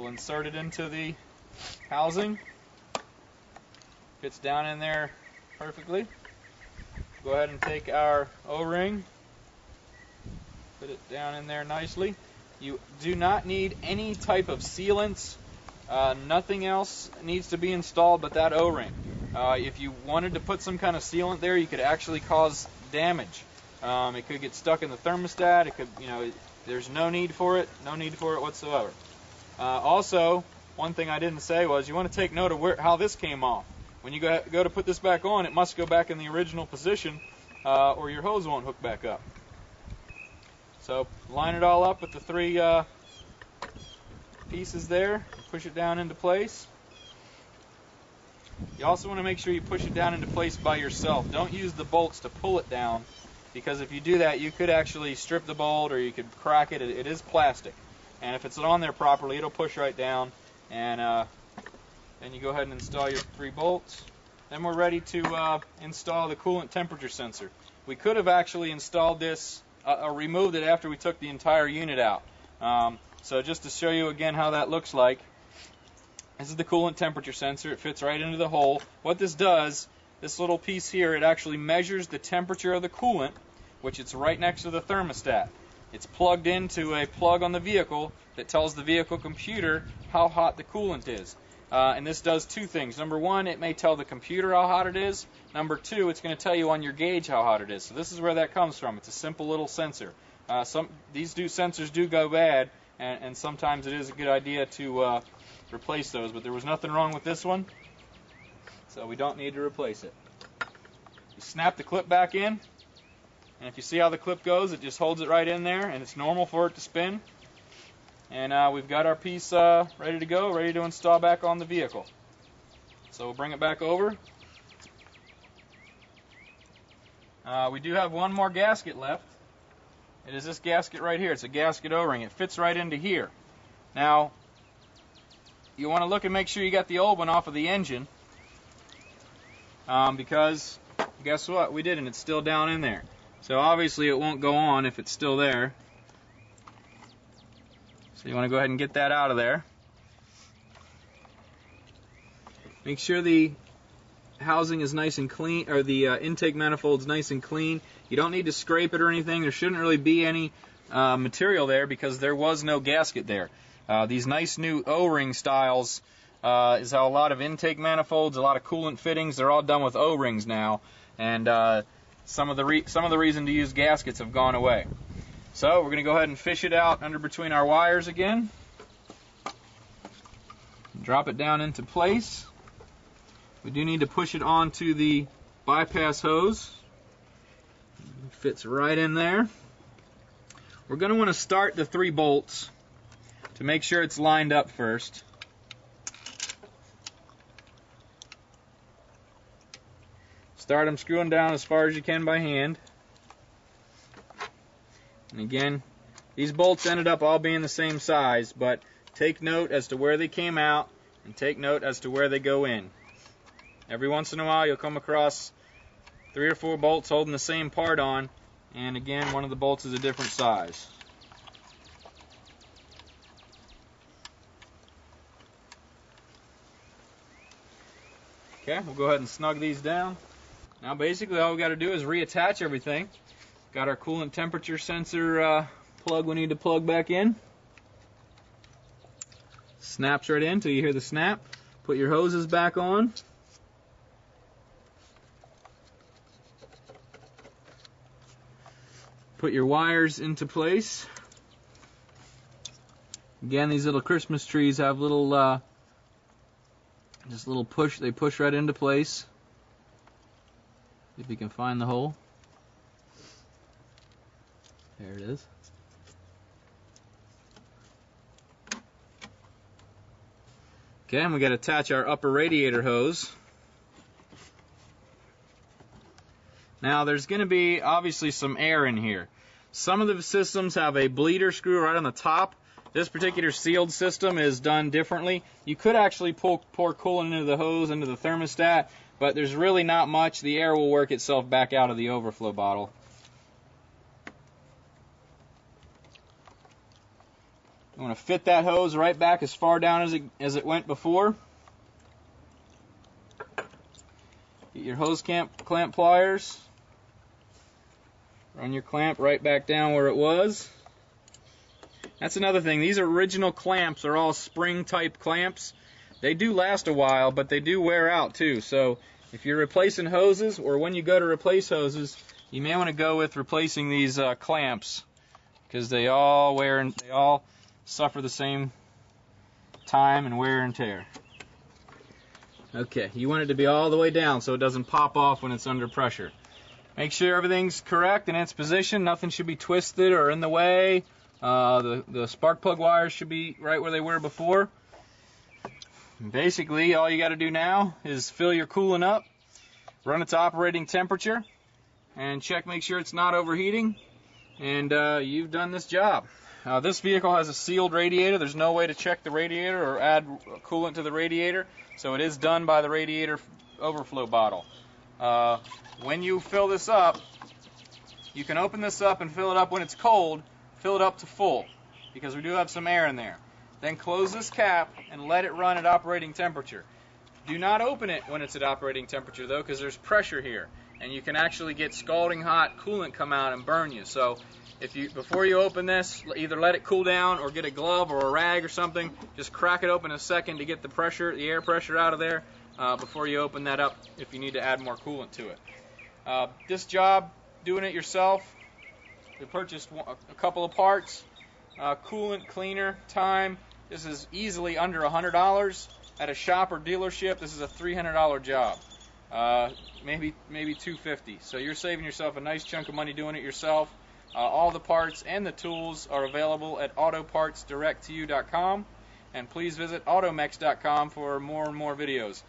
We'll insert it into the housing. Fits down in there perfectly. Go ahead and take our O-ring, put it down in there nicely. You do not need any type of sealants. Nothing else needs to be installed but that O-ring. If you wanted to put some kind of sealant there, you could actually cause damage. It could get stuck in the thermostat. It could, there's no need for it. No need for it whatsoever. Also, one thing I didn't say was you want to take note of how this came off. When you go to put this back on, it must go back in the original position, or your hose won't hook back up. So line it all up with the three pieces there. Push it down into place. You also want to make sure you push it down into place by yourself. Don't use the bolts to pull it down, because if you do that, you could actually strip the bolt or you could crack it. It is plastic, and if it's on there properly, it'll push right down. And then you go ahead and install your 3 bolts. Then we're ready to install the coolant temperature sensor. We could have actually installed this, removed it after we took the entire unit out. So just to show you again how that looks like, this is the coolant temperature sensor. It fits right into the hole. What this does, this little piece here, it actually measures the temperature of the coolant, which it's right next to the thermostat. It's plugged into a plug on the vehicle that tells the vehicle computer how hot the coolant is. And this does 2 things. Number 1, it may tell the computer how hot it is. Number 2, it's going to tell you on your gauge how hot it is. So this is where that comes from. It's a simple little sensor. These sensors do go bad, and sometimes it is a good idea to replace those. But there was nothing wrong with this one, so we don't need to replace it. You snap the clip back in, and if you see how the clip goes, it just holds it right in there, and it's normal for it to spin. And we've got our piece ready to go, ready to install back on the vehicle. So we'll bring it back over. We do have one more gasket left. It is this gasket right here. It's a gasket O-ring. It fits right into here. Now, you want to look and make sure you got the old one off of the engine, because guess what? We didn't. It's still down in there. So obviously it won't go on if it's still there. So you want to go ahead and get that out of there. Make sure the housing is nice and clean, or the intake manifold's nice and clean. You don't need to scrape it or anything. There shouldn't really be any material there because there was no gasket there. These nice new O-ring styles is how a lot of intake manifolds, a lot of coolant fittings, they're all done with O-rings now, and some of the reason to use gaskets have gone away. So we're going to go ahead and fish it out under between our wires again. Drop it down into place. We do need to push it onto the bypass hose. It fits right in there. We're going to want to start the 3 bolts to make sure it's lined up first. Start them screwing down as far as you can by hand. And again, these bolts ended up all being the same size, but take note as to where they came out and take note as to where they go in. Every once in a while you'll come across 3 or 4 bolts holding the same part on, and again, one of the bolts is a different size. Okay, we'll go ahead and snug these down. Now basically all we got to do is reattach everything. Got our coolant temperature sensor plug we need to plug back in. Snaps right in until you hear the snap. Put your hoses back on. Put your wires into place. Again, these little Christmas trees have little, just little push, they push right into place. See if you can find the hole. There it is. Okay, and we got to attach our upper radiator hose. Now there's going to be obviously some air in here. Some of the systems have a bleeder screw right on the top. This particular sealed system is done differently. You could actually pour coolant into the hose, into the thermostat, but there's really not much. The air will work itself back out of the overflow bottle. You want to fit that hose right back as far down as it went before. Get your hose clamp pliers. Run your clamp right back down where it was. That's another thing. These original clamps are all spring type clamps. They do last a while, but they do wear out too. So if you're replacing hoses, or when you go to replace hoses, you may want to go with replacing these clamps, because they all wear and they all suffer the same time and wear and tear. Okay, you want it to be all the way down so it doesn't pop off when it's under pressure. Make sure everything's correct in its position. Nothing should be twisted or in the way. The spark plug wires should be right where they were before. Basically, all you got to do now is fill your coolant up, run it to operating temperature, and make sure it's not overheating, and you've done this job. This vehicle has a sealed radiator. There's no way to check the radiator or add coolant to the radiator, so it is done by the radiator overflow bottle. When you fill this up, you can open this up and fill it up when it's cold. Fill it up to full, because we do have some air in there. Then close this cap and let it run at operating temperature. Do not open it when it's at operating temperature though, because there's pressure here, and you can actually get scalding hot coolant come out and burn you. So before you open this, either let it cool down or get a glove or a rag or something. Just crack it open a second to get the air pressure out of there before you open that up if you need to add more coolant to it. This job, doing it yourself, we purchased a couple of parts, coolant, cleaner, time. This is easily under $100. At a shop or dealership, this is a $300 job, maybe $250. So you're saving yourself a nice chunk of money doing it yourself. All the parts and the tools are available at autopartsdirecttoyou.com, and please visit automex.com for more and more videos.